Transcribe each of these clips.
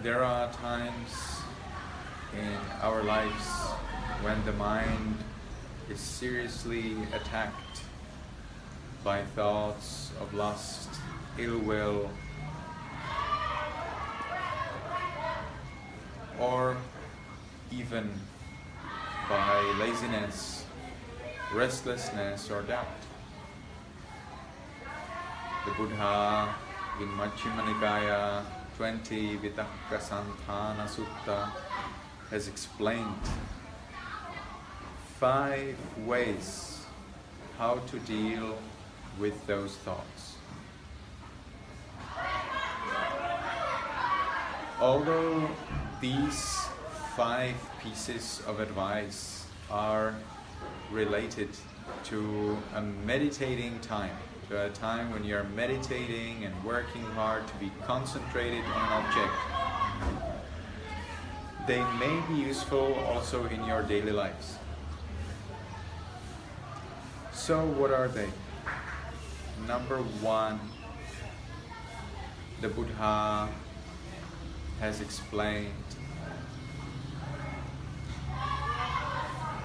There are times in our lives when the mind is seriously attacked by thoughts of lust, ill will, or even by laziness, restlessness, or doubt. The Buddha in Majjhima Nikaya 20 Vitakkasanthana Sutta has explained 5 ways how to deal with those thoughts. Although these 5 pieces of advice are related to a meditating time, to a time when you're meditating and working hard to be concentrated on an object, they may be useful also in your daily lives. So what are they? Number 1, the Buddha has explained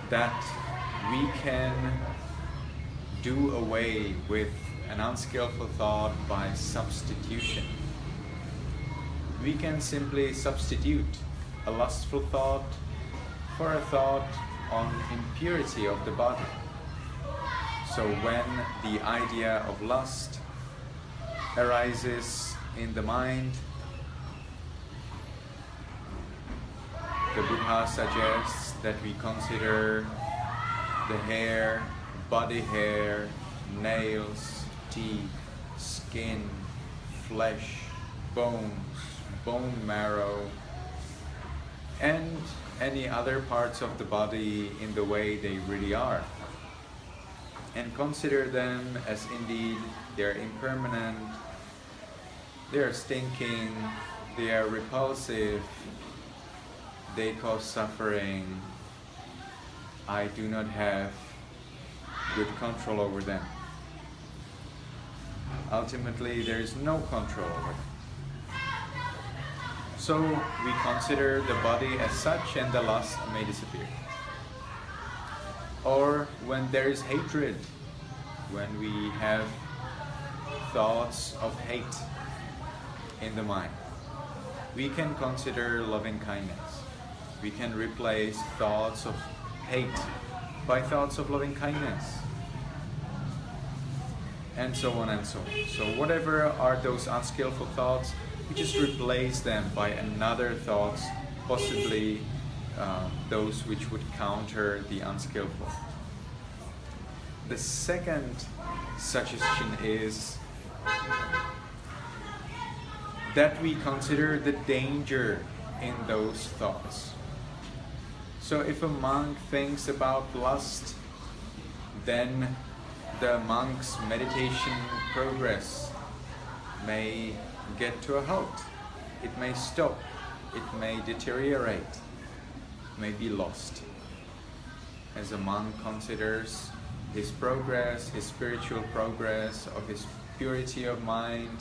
that we can do away with an unskillful thought by substitution. We can simply substitute a lustful thought for a thought on impurity of the body. So when the idea of lust arises in the mind, the Buddha suggests that we consider the hair, body hair, nails, teeth, skin, flesh, bones, bone marrow, and any other parts of the body in the way they really are. And consider them as indeed they're impermanent, they're stinking, they are repulsive, they cause suffering. I do not have good control over them. Ultimately, there is no control over them. So we consider the body as such and the lust may disappear. Or when there is hatred, when we have thoughts of hate in the mind, we can consider loving kindness. We can replace thoughts of hate by thoughts of loving kindness, and so on and so on. So whatever are those unskillful thoughts, we just replace them by another thoughts, possibly those which would counter the unskillful. The second suggestion is that we consider the danger in those thoughts. So if a monk thinks about lust, then the monk's meditation progress may get to a halt. It may stop, it may deteriorate, may be lost. As a monk considers his progress, his spiritual progress, of his purity of mind,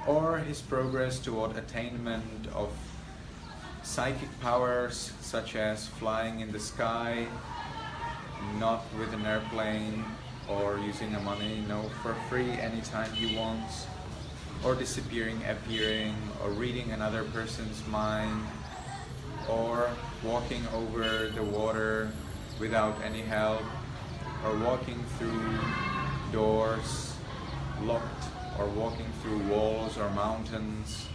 or his progress toward attainment of psychic powers such as flying in the sky, not with an airplane, or using a money note for free anytime he wants, or disappearing, appearing, or reading another person's mind, or walking over the water without any help, or walking through doors locked, or walking through walls or mountains,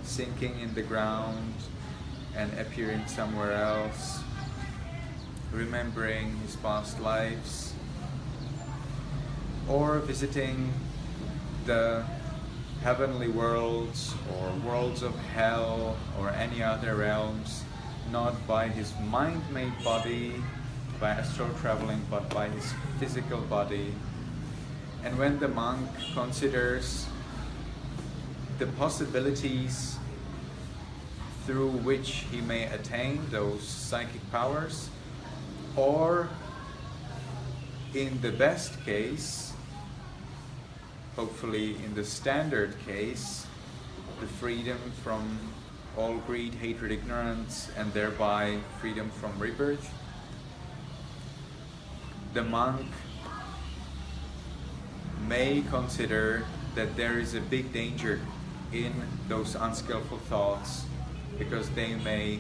sinking in the ground and appearing somewhere else, remembering his past lives, or visiting the heavenly worlds or worlds of hell or any other realms, not by his mind-made body, by astral traveling, but by his physical body. And when the monk considers the possibilities through which he may attain those psychic powers, or in the best case, hopefully in the standard case, the freedom from all greed, hatred, ignorance, and thereby freedom from rebirth, the monk may consider that there is a big danger in those unskillful thoughts, because they may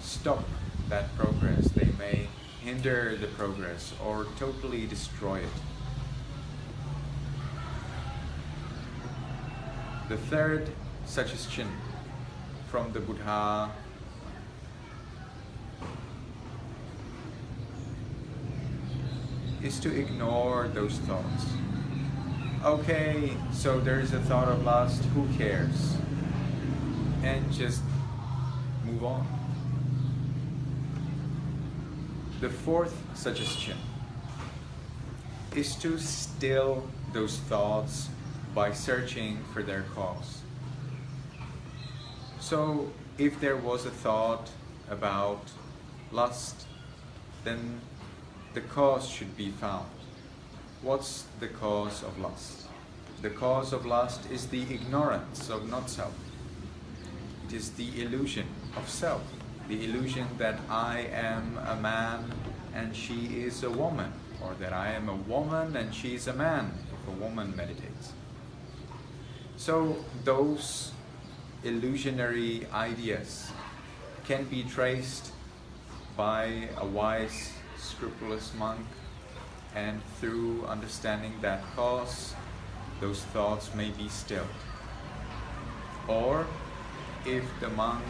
stop that progress, they may hinder the progress or totally destroy it. The third suggestion from the Buddha is to ignore those thoughts. Okay, so there is a thought of lust, who cares? And just move on. The fourth suggestion is to still those thoughts by searching for their cause. So if there was a thought about lust, then the cause should be found. What's the cause of lust? The cause of lust is the ignorance of not self. It is the illusion of self, the illusion that I am a man and she is a woman, or that I am a woman and she is a man, if a woman meditates. So those illusionary ideas can be traced by a wise, scrupulous monk, and through understanding that cause, those thoughts may be stilled. Or if the monk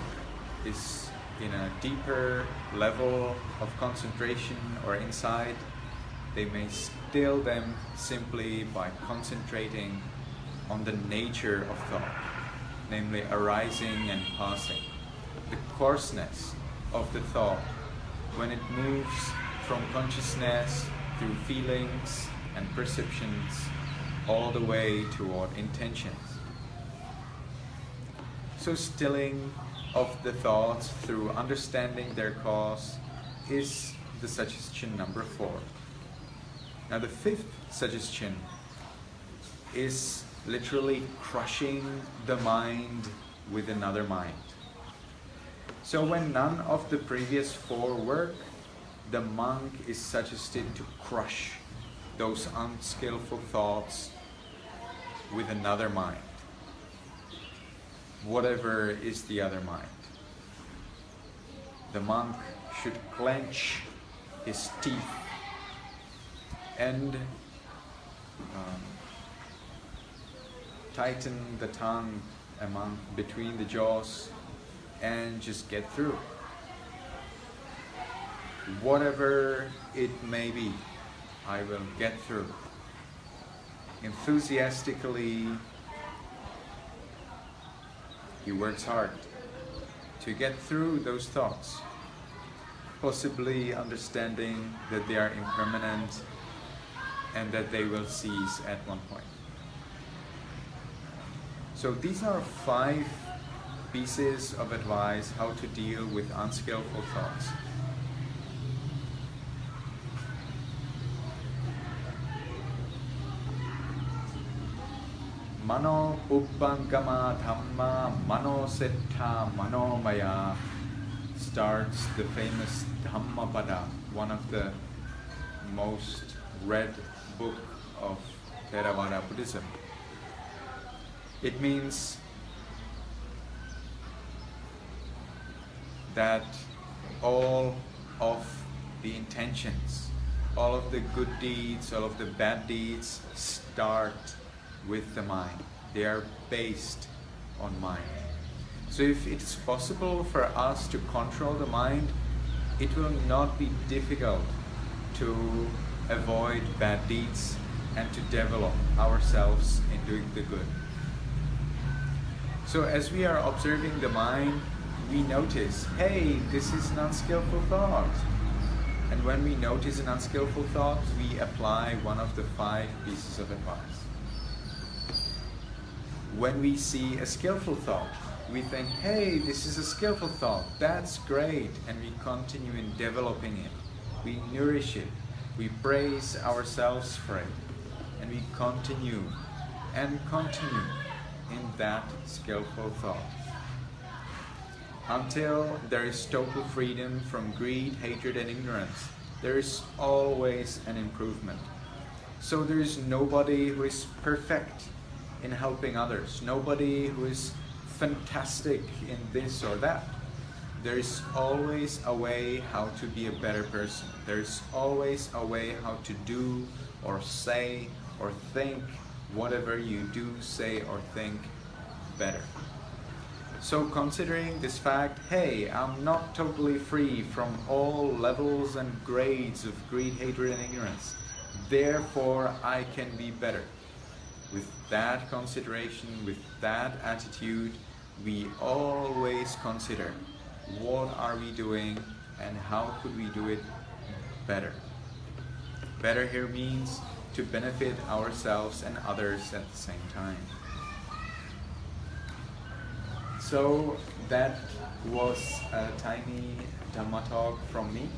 is in a deeper level of concentration or insight, they may still them simply by concentrating on the nature of thought, namely arising and passing, the coarseness of the thought when it moves from consciousness through feelings and perceptions all the way toward intentions. So stilling of the thoughts through understanding their cause is the suggestion number 4. Now the fifth suggestion is literally crushing the mind with another mind. So when none of the previous 4 work, the monk is suggested to crush those unskillful thoughts with another mind. Whatever is the other mind. The monk should clench his teeth and tighten the tongue between the jaws and just get through. Whatever it may be, I will get through. Enthusiastically, he works hard to get through those thoughts, possibly understanding that they are impermanent and that they will cease at one point. So these are 5 pieces of advice how to deal with unskillful thoughts. Mano uppangama dhamma mano siddha manomaya starts the famous Dhammapada, one of the most read book of Theravada Buddhism. It means that all of the intentions, all of the good deeds, all of the bad deeds start with the mind. They are based on mind. So if it's possible for us to control the mind, it will not be difficult to avoid bad deeds and to develop ourselves in doing the good. So as we are observing the mind, we notice, hey, this is an unskillful thought. And when we notice an unskillful thought, we apply one of the 5 pieces of advice. When we see a skillful thought, we think, hey, this is a skillful thought, that's great, and we continue in developing it. We nourish it, we praise ourselves for it, and we continue and continue in that skillful thought. Until there is total freedom from greed, hatred, and ignorance, there is always an improvement. So there is nobody who is perfect in helping others, nobody who is fantastic in this or that. There is always a way how to be a better person. There is always a way how to do or say or think whatever you do, say or think better. So considering this fact, hey, I'm not totally free from all levels and grades of greed, hatred, and ignorance. Therefore, I can be better. With that consideration, with that attitude, we always consider what are we doing and how could we do it better. Better here means to benefit ourselves and others at the same time. So that was a tiny Dhamma talk from me.